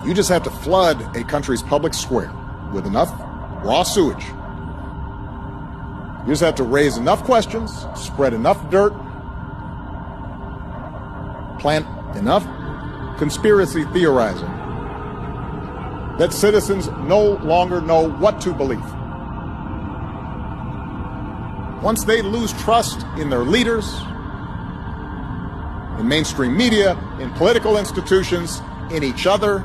You just have to flood a country's public square with enough raw sewage. You just have to raise enough questions, spread enough dirt, plant enough conspiracy theorizing that citizens no longer know what to believe. Once they lose trust in their leaders, in mainstream media, in political institutions, in each other,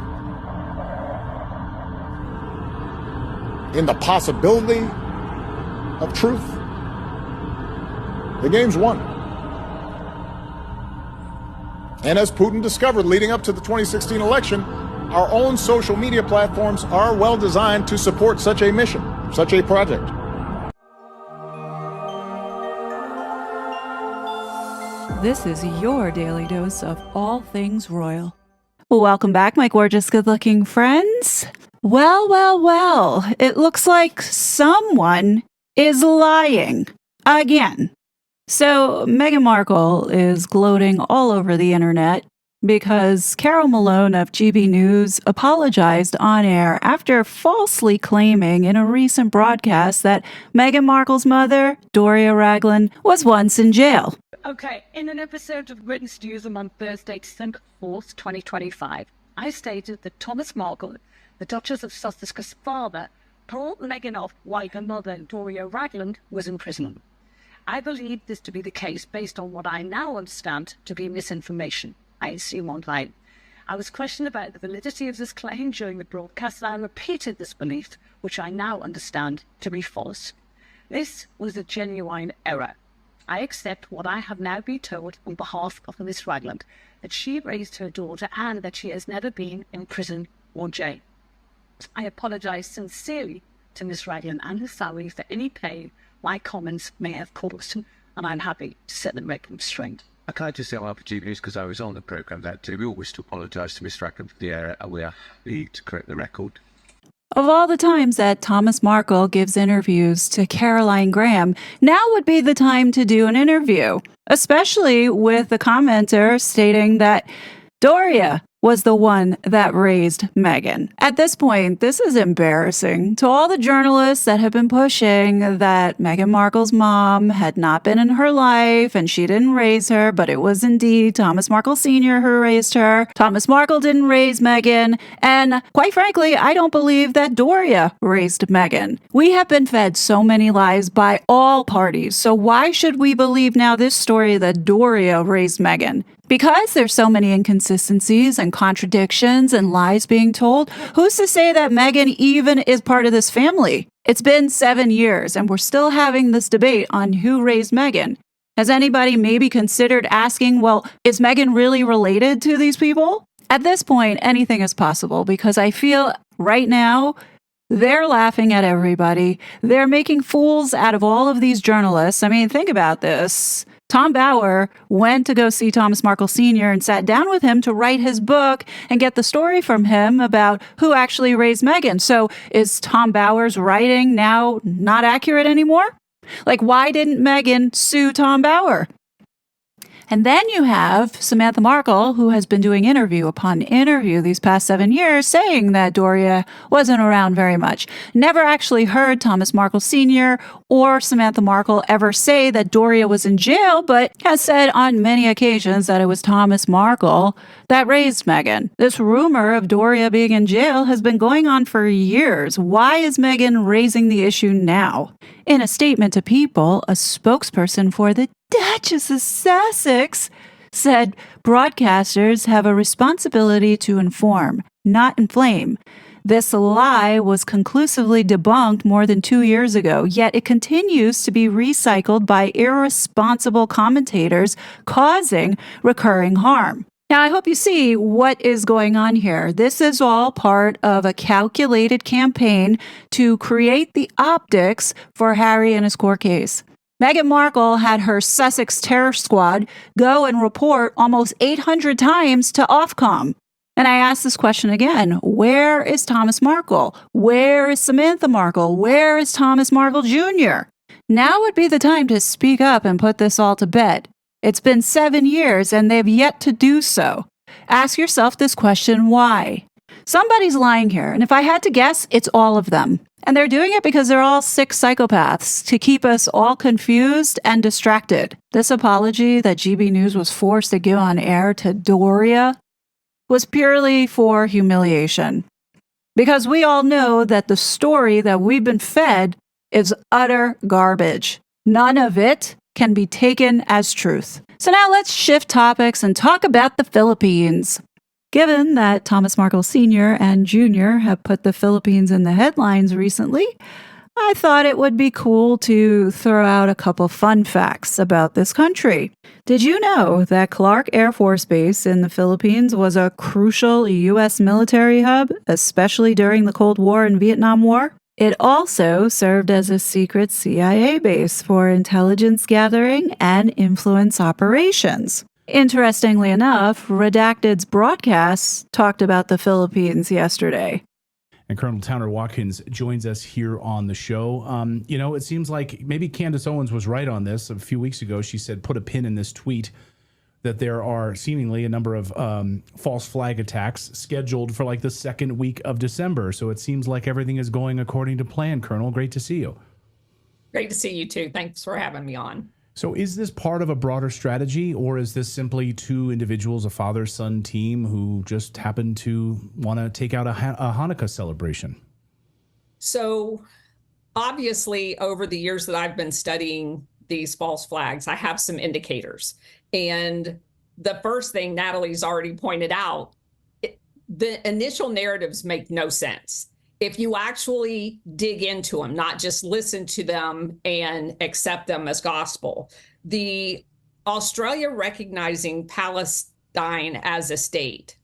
in the possibility of truth, the game's won. And as Putin discovered leading up to the 2016 election, our own social media platforms are well designed to support such a mission, such a project. This is your daily dose of all things royal. Welcome back, my gorgeous, good-looking friends. Well, it looks like someone is lying again. So Meghan Markle is gloating all over the internet because Carol Malone of GB News apologized on air after falsely claiming in a recent broadcast that Meghan Markle's mother, Doria Ragland, was once in jail. Okay, in an episode of Witness News on Thursday, December 4th, 2025, I stated that Thomas Markle, the Duchess of Sussex's father, told Meghan off while her mother, Doria Ragland, was in prison. I believe this to be the case based on what I now understand to be misinformation. I assume online. I was questioned about the validity of this claim during the broadcast, and I repeated this belief, which I now understand to be false. This was a genuine error. I accept what I have now been told on behalf of Miss Ragland, that she raised her daughter and that she has never been in prison or jail. I apologize sincerely to Miss Ragland and her family for any pain my comments may have caused, and I'm happy to set the record straight. I can't just say for GB News because I was on the programme that too. We all wish to apologise to Miss Ragland for the error, and we are happy to correct the record. Of all the times that Thomas Markle gives interviews to Caroline Graham, now would be the time to do an interview, especially with the commenter stating that Doria was the one that raised Meghan. At this point, this is embarrassing to all the journalists that have been pushing that Meghan Markle's mom had not been in her life and she didn't raise her, but it was indeed Thomas Markle Sr. who raised her. Thomas Markle didn't raise Meghan, and quite frankly, I don't believe that Doria raised Meghan. We have been fed so many lies by all parties, so why should we believe now this story that Doria raised Meghan? Because there's so many inconsistencies and contradictions and lies being told, who's to say that Meghan even is part of this family? It's been 7 years and we're still having this debate on who raised Meghan. Has anybody maybe considered asking, well, is Meghan really related to these people? At this point, anything is possible because I feel right now they're laughing at everybody. They're making fools out of all of these journalists. I mean, think about this. Tom Bower went to go see Thomas Markle Sr. and sat down with him to write his book and get the story from him about who actually raised Meghan. So is Tom Bower's writing now not accurate anymore? Like, why didn't Meghan sue Tom Bower? And then you have Samantha Markle, who has been doing interview upon interview these past 7 years, saying that Doria wasn't around very much. Never actually heard Thomas Markle Sr. or Samantha Markle ever say that Doria was in jail, but has said on many occasions that it was Thomas Markle that raised Meghan. This rumor of Doria being in jail has been going on for years. Why is Meghan raising the issue now? In a statement to People, a spokesperson for the Duchess of Sussex said broadcasters have a responsibility to inform, not inflame. This lie was conclusively debunked more than 2 years ago, yet it continues to be recycled by irresponsible commentators, causing recurring harm. Now, I hope you see what is going on here. This is all part of a calculated campaign to create the optics for Harry and his court case. Meghan Markle had her Sussex terror squad go and report almost 800 times to Ofcom. And I ask this question again, where is Thomas Markle? Where is Samantha Markle? Where is Thomas Markle Jr.? Now would be the time to speak up and put this all to bed. It's been 7 years and they've yet to do so. Ask yourself this question, why? Somebody's lying here, and if I had to guess, it's all of them. And they're doing it because they're all sick psychopaths to keep us all confused and distracted. This apology that GB News was forced to give on air to Doria was purely for humiliation. Because we all know that the story that we've been fed is utter garbage. None of it can be taken as truth. So now let's shift topics and talk about the Philippines. Given that Thomas Markle Sr. and Jr. have put the Philippines in the headlines recently, I thought it would be cool to throw out a couple fun facts about this country. Did you know that Clark Air Force Base in the Philippines was a crucial U.S. military hub, especially during the Cold War and Vietnam War? It also served as a secret CIA base for intelligence gathering and influence operations. Interestingly enough, Redacted's broadcast talked about the Philippines yesterday. And Colonel Towner Watkins joins us here on the show. It seems like maybe Candace Owens was right on this. A few weeks ago, she said, put a pin in this tweet, that there are seemingly a number of false flag attacks scheduled for like the second week of December. So it seems like everything is going according to plan, Colonel. Great to see you. Great to see you too. Thanks for having me on. So is this part of a broader strategy, or is this simply two individuals, a father-son team, who just happen to want to take out a Hanukkah celebration? So obviously, over the years that I've been studying these false flags, I have some indicators. And the first thing Natalie's already pointed out, the initial narratives make no sense. If you actually dig into them, not just listen to them and accept them as gospel, the Australia recognizing Palestine as a state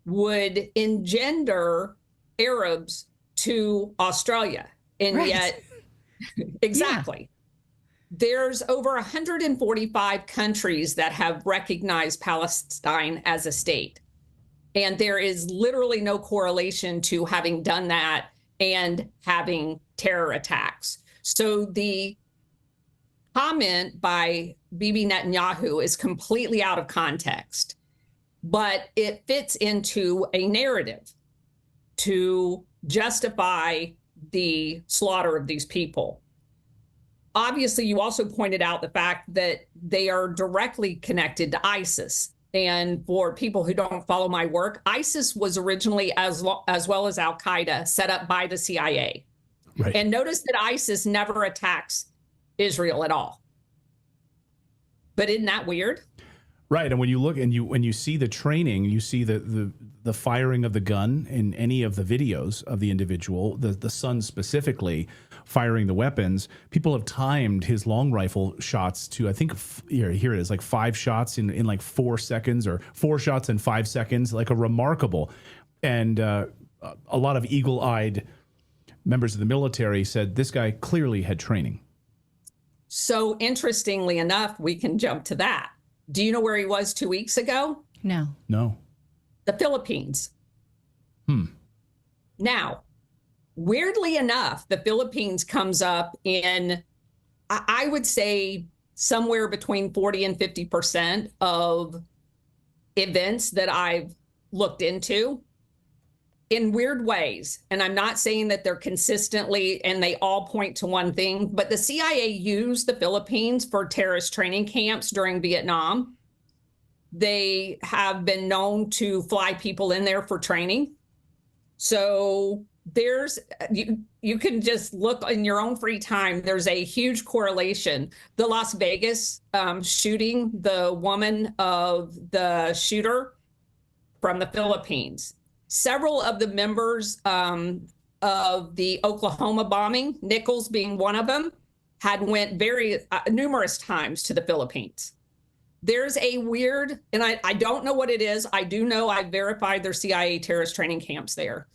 would engender Arabs to Australia. And right. Yet, exactly. Yeah. There's over 145 countries that have recognized Palestine as a state. And there is literally no correlation to having done that and having terror attacks. So the comment by Bibi Netanyahu is completely out of context, but it fits into a narrative to justify the slaughter of these people. Obviously, you also pointed out the fact that they are directly connected to ISIS. And for people who don't follow my work, ISIS was originally, as well as Al-Qaeda, set up by the CIA. Right. And notice that ISIS never attacks Israel at all. But isn't that weird? Right. And when you look and when you see the training, you see the firing of the gun in any of the videos of the individual, the son specifically firing the weapons. People have timed his long rifle shots to, I think, here it is, like 5 shots in like 4 seconds, or 4 shots in 5 seconds, like a remarkable. And a lot of eagle-eyed members of the military said this guy clearly had training. So interestingly enough, we can jump to that. Do you know where he was 2 weeks ago? No. The Philippines. Now, weirdly enough, the Philippines comes up in, I would say, somewhere between 40 and 50% of events that I've looked into in weird ways. And I'm not saying that they're consistently, and they all point to one thing, but the CIA used the Philippines for terrorist training camps during Vietnam. They have been known to fly people in there for training. So there's, you can just look in your own free time. There's a huge correlation. The Las Vegas shooting, the woman of the shooter from the Philippines. Several of the members of the Oklahoma bombing, Nichols being one of them, had went numerous times to the Philippines. There's a weird, and I don't know what it is. I do know I verified their CIA terrorist training camps there.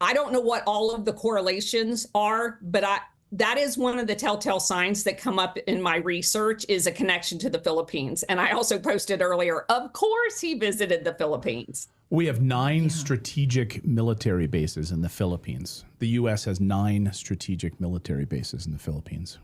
I don't know what all of the correlations are, but that is one of the telltale signs that come up in my research, is a connection to the Philippines. And I also posted earlier, of course he visited the Philippines. We have 9 strategic military bases in the Philippines. The U.S. has 9 strategic military bases in the Philippines,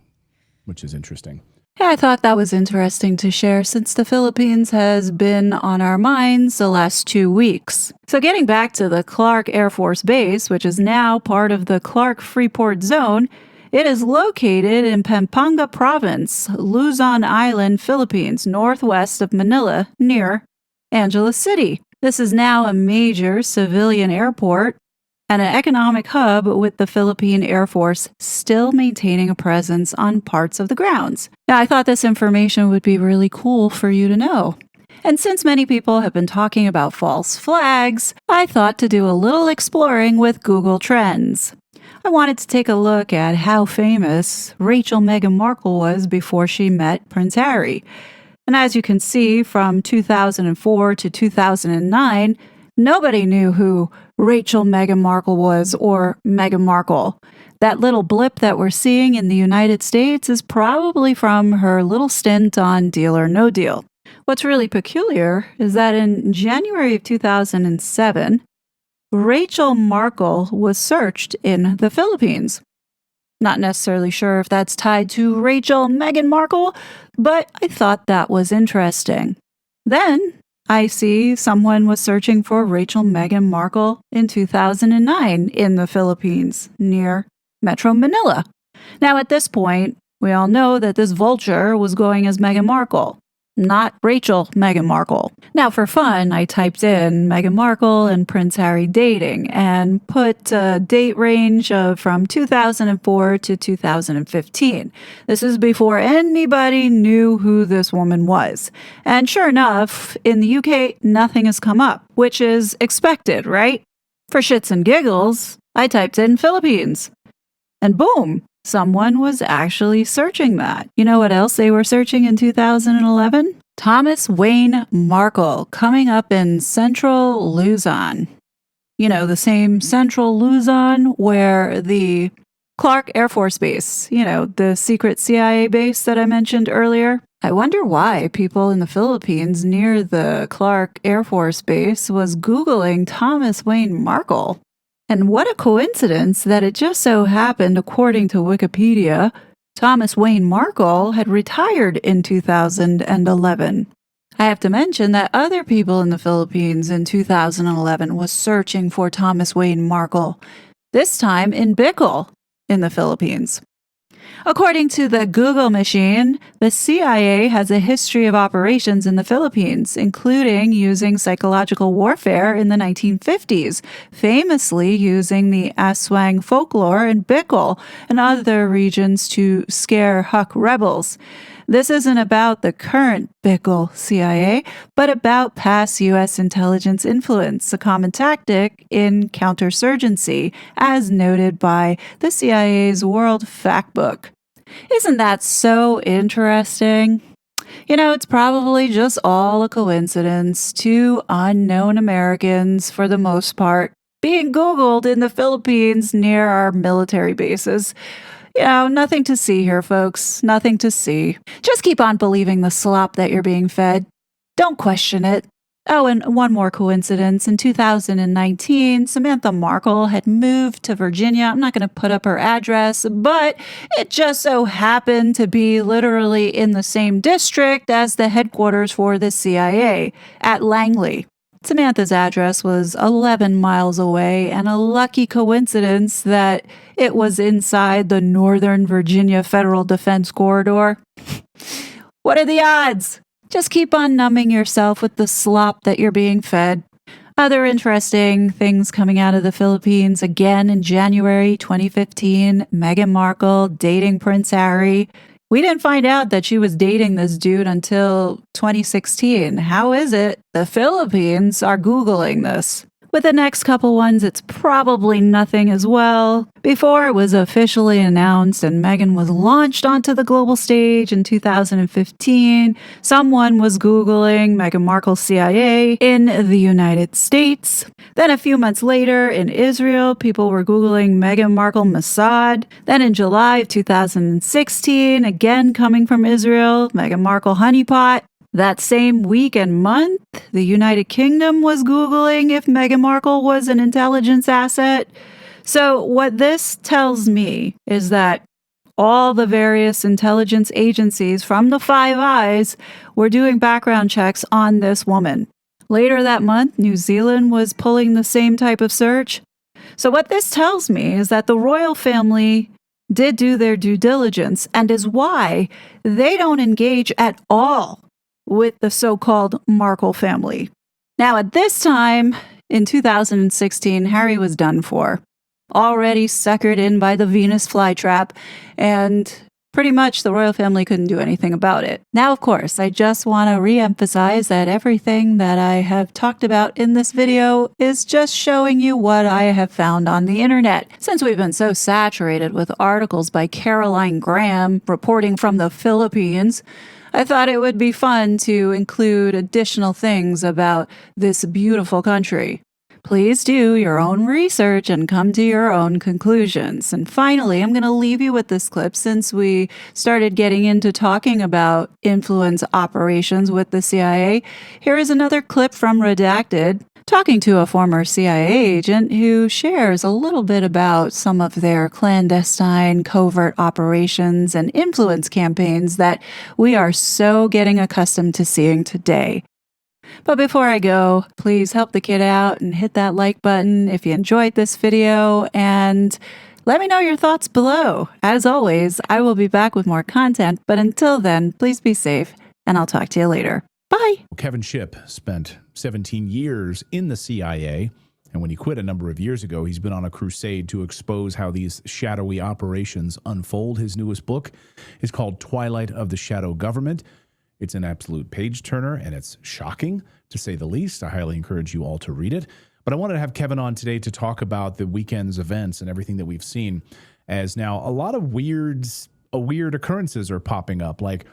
which is interesting. Yeah, I thought that was interesting to share since the Philippines has been on our minds the last 2 weeks. So, getting back to the Clark Air Force Base, which is now part of the Clark Freeport Zone, it is located in Pampanga Province, Luzon Island, Philippines, northwest of Manila, near Angeles City. This is now a major civilian airport and an economic hub, with the Philippine Air Force still maintaining a presence on parts of the grounds. Now, I thought this information would be really cool for you to know. And since many people have been talking about false flags, I thought to do a little exploring with Google Trends. I wanted to take a look at how famous Rachel Meghan Markle was before she met Prince Harry. And as you can see, from 2004 to 2009, nobody knew who Rachel Meghan Markle was, or Meghan Markle. That little blip that we're seeing in the United States is probably from her little stint on Deal or No Deal. What's really peculiar is that in January of 2007, Rachel Markle was searched in the Philippines. Not necessarily sure if that's tied to Rachel Meghan Markle, but I thought that was interesting. Then I see someone was searching for Rachel Meghan Markle in 2009 in the Philippines, near Metro Manila. Now, at this point, we all know that this vulture was going as Meghan Markle, not Rachel Meghan Markle. Now, for fun, I typed in Meghan Markle and Prince Harry dating and put a date range of from 2004 to 2015. This is before anybody knew who this woman was. And sure enough, in the UK, nothing has come up, which is expected, right? For shits and giggles, I typed in Philippines. And boom! Someone was actually searching that. You know what else they were searching in 2011? Thomas Wayne Markle, coming up in Central Luzon. You know, the same Central Luzon where the Clark Air Force Base, the secret CIA base that I mentioned earlier. I wonder why people in the Philippines near the Clark Air Force Base was Googling Thomas Wayne Markle. And what a coincidence that it just so happened, according to Wikipedia, Thomas Wayne Markle had retired in 2011. I have to mention that other people in the Philippines in 2011 was searching for Thomas Wayne Markle, this time in Bicol, in the Philippines. According to the Google machine, the CIA has a history of operations in the Philippines, including using psychological warfare in the 1950s, famously using the Aswang folklore in Bicol and other regions to scare Huk rebels. This isn't about the current Bicol CIA, but about past U.S. intelligence influence, a common tactic in counterinsurgency, as noted by the CIA's World Factbook. Isn't that so interesting? It's probably just all a coincidence. Two unknown Americans, for the most part, being Googled in the Philippines near our military bases. Nothing to see here, folks. Nothing to see. Just keep on believing the slop that you're being fed. Don't question it. Oh, and one more coincidence. In 2019, Samantha Markle had moved to Virginia. I'm not going to put up her address, but it just so happened to be literally in the same district as the headquarters for the CIA at Langley. Samantha's address was 11 miles away, and a lucky coincidence that it was inside the Northern Virginia Federal Defense Corridor. What are the odds? Just keep on numbing yourself with the slop that you're being fed. Other interesting things coming out of the Philippines again in January 2015, Meghan Markle dating Prince Harry. We didn't find out that she was dating this dude until 2016. How is it the Philippines are Googling this? With the next couple ones, it's probably nothing as well. Before it was officially announced and Meghan was launched onto the global stage in 2015, someone was Googling Meghan Markle CIA in the United States. Then a few months later in Israel, people were Googling Meghan Markle Mossad. Then in July of 2016, again coming from Israel, Meghan Markle honeypot. That same week and month, the United Kingdom was Googling if Meghan Markle was an intelligence asset. So what this tells me is that all the various intelligence agencies from the Five Eyes were doing background checks on this woman. Later that month, New Zealand was pulling the same type of search. So what this tells me is that the royal family did do their due diligence and is why they don't engage at all with the so-called Markle family. Now, at this time, in 2016, Harry was done for, already suckered in by the Venus flytrap, and pretty much the royal family couldn't do anything about it. Now, of course, I just want to re-emphasize that everything that I have talked about in this video is just showing you what I have found on the internet. Since we've been so saturated with articles by Caroline Graham reporting from the Philippines, I thought it would be fun to include additional things about this beautiful country. Please do your own research and come to your own conclusions. And finally, I'm going to leave you with this clip since we started getting into talking about influence operations with the CIA. Here is another clip from Redacted, talking to a former CIA agent who shares a little bit about some of their clandestine covert operations and influence campaigns that we are so getting accustomed to seeing today. But before I go, please help the kid out and hit that like button if you enjoyed this video, and let me know your thoughts below. As always, I will be back with more content, but until then, please be safe, and I'll talk to you later. Bye! Kevin Shipp spent 17 years in the CIA, and when he quit a number of years ago, he's been on a crusade to expose how these shadowy operations unfold. His newest book is called Twilight of the Shadow Government. It's an absolute page-turner, and it's shocking, to say the least. I highly encourage you all to read it. But I wanted to have Kevin on today to talk about the weekend's events and everything that we've seen, as now a lot of weird occurrences are popping up. Like,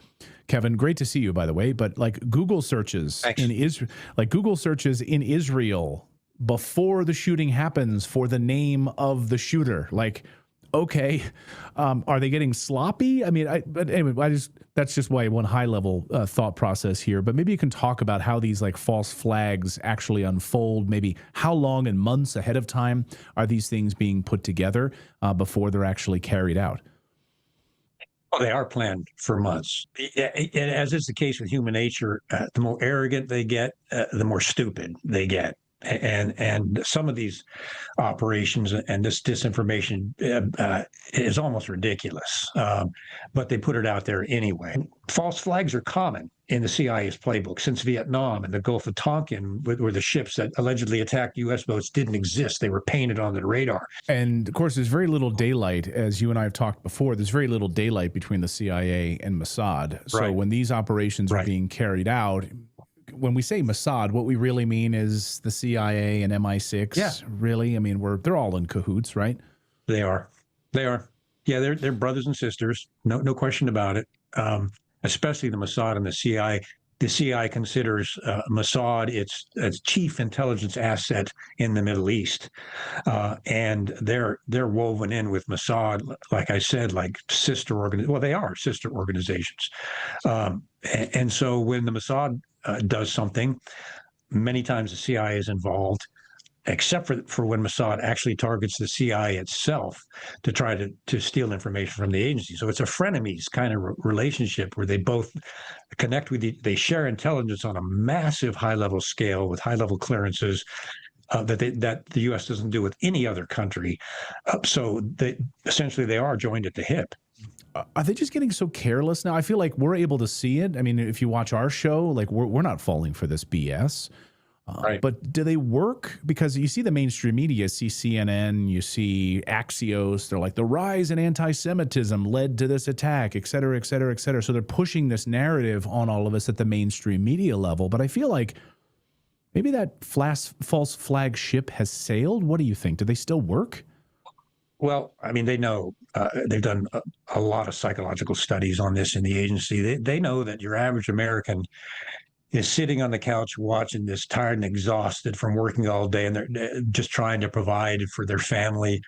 Kevin, great to see you, by the way, but like Google searches in Israel, before the shooting happens for the name of the shooter. Like, okay, are they getting sloppy? I mean, but anyway, that's just why one high level thought process here. But maybe you can talk about how these like false flags actually unfold. Maybe how long and months ahead of time are these things being put together before they're actually carried out? Well, they are planned for months. As is the case with human nature, the more arrogant they get, the more stupid they get. And some of these operations and this disinformation is almost ridiculous, but they put it out there anyway. False flags are common in the CIA's playbook since Vietnam and the Gulf of Tonkin, where the ships that allegedly attacked U.S. boats didn't exist. They were painted on the radar. And of course, there's very little daylight, as you and I have talked before. There's very little daylight between the CIA and Mossad. So when these operations are being carried out, when we say Mossad, what we really mean is the CIA and MI6. Yeah. Really? I mean, they're all in cahoots, right? They are. Yeah, they're brothers and sisters. No question about it. Especially the Mossad and the CIA. The CIA considers Mossad its chief intelligence asset in the Middle East, and they're woven in with Mossad, like I said, like sister organizations. Well, they are sister organizations, and so when the Mossad does something, many times the CIA is involved, except for when Mossad actually targets the CIA itself to try to steal information from the agency. So it's a frenemies kind of relationship where they both connect with they share intelligence on a massive high-level scale with high-level clearances that the U.S. doesn't do with any other country. So essentially they are joined at the hip. Are they just getting so careless now? I feel like we're able to see it. I mean, if you watch our show, like we're not falling for this BS. Right. But do they work? Because you see the mainstream media, see CNN, you see Axios. They're like, the rise in anti-Semitism led to this attack, et cetera, et cetera, et cetera. So they're pushing this narrative on all of us at the mainstream media level. But I feel like maybe that false flag ship has sailed. What do you think? Do they still work? Well, I mean, they know they've done a lot of psychological studies on this in the agency. They know that your average American is sitting on the couch watching this, tired and exhausted from working all day, and they're just trying to provide for their family.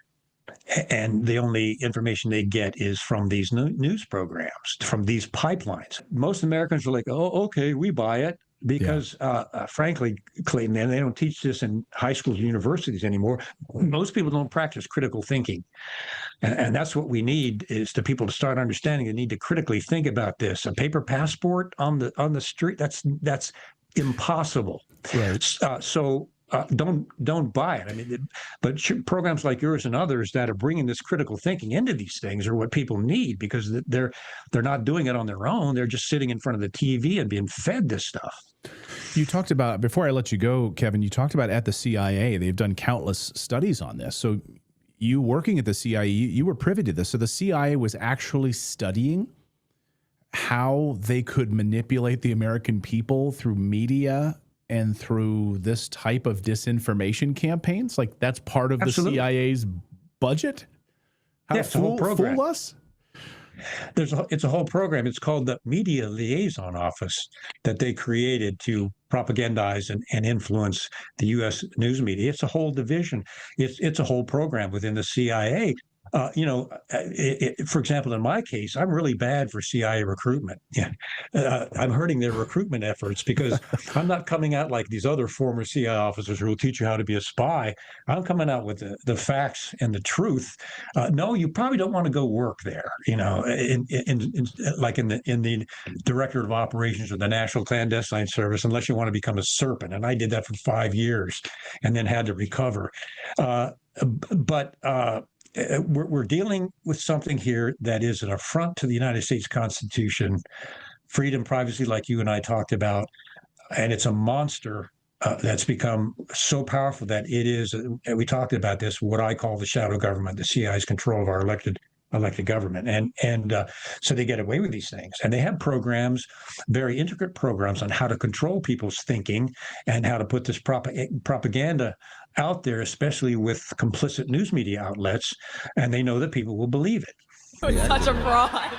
And the only information they get is from these news programs, from these pipelines. Most Americans are like, oh, okay, we buy it. because frankly, Clayton, and they don't teach this in high schools and universities anymore. Most people don't practice critical thinking. And that's what we need is the people to start understanding they need to critically think about this. A paper passport on the street, that's impossible. Right. Don't buy it. I mean, but programs like yours and others that are bringing this critical thinking into these things are what people need, because they're not doing it on their own. They're just sitting in front of the TV and being fed this stuff. You talked about, before I let you go, Kevin, you talked about at the CIA, they've done countless studies on this. So you working at the CIA, you were privy to this. So the CIA was actually studying how they could manipulate the American people through media and through this type of disinformation campaigns. Like, that's part of Absolutely. the CIA's budget? How Yeah, it's a whole program. Fool us? It's a whole program. It's called the Media Liaison Office that they created to propagandize and influence the U.S. news media. It's a whole division. It's a whole program within the CIA. For example, in my case, I'm really bad for CIA recruitment. Yeah, I'm hurting their recruitment efforts because I'm not coming out like these other former CIA officers who will teach you how to be a spy. I'm coming out with the facts and the truth. No, you probably don't want to go work there. Like in the Director of Operations of the National Clandestine Service, unless you want to become a serpent. And I did that for 5 years, and then had to recover. We're dealing with something here that is an affront to the United States Constitution, freedom, privacy, like you and I talked about, and it's a monster that's become so powerful that it is, and we talked about this, what I call the shadow government, the CIA's control of our elected government. And so they get away with these things. And they have programs, very intricate programs on how to control people's thinking and how to put this propaganda out there, especially with complicit news media outlets. And they know that people will believe it. Such a fraud.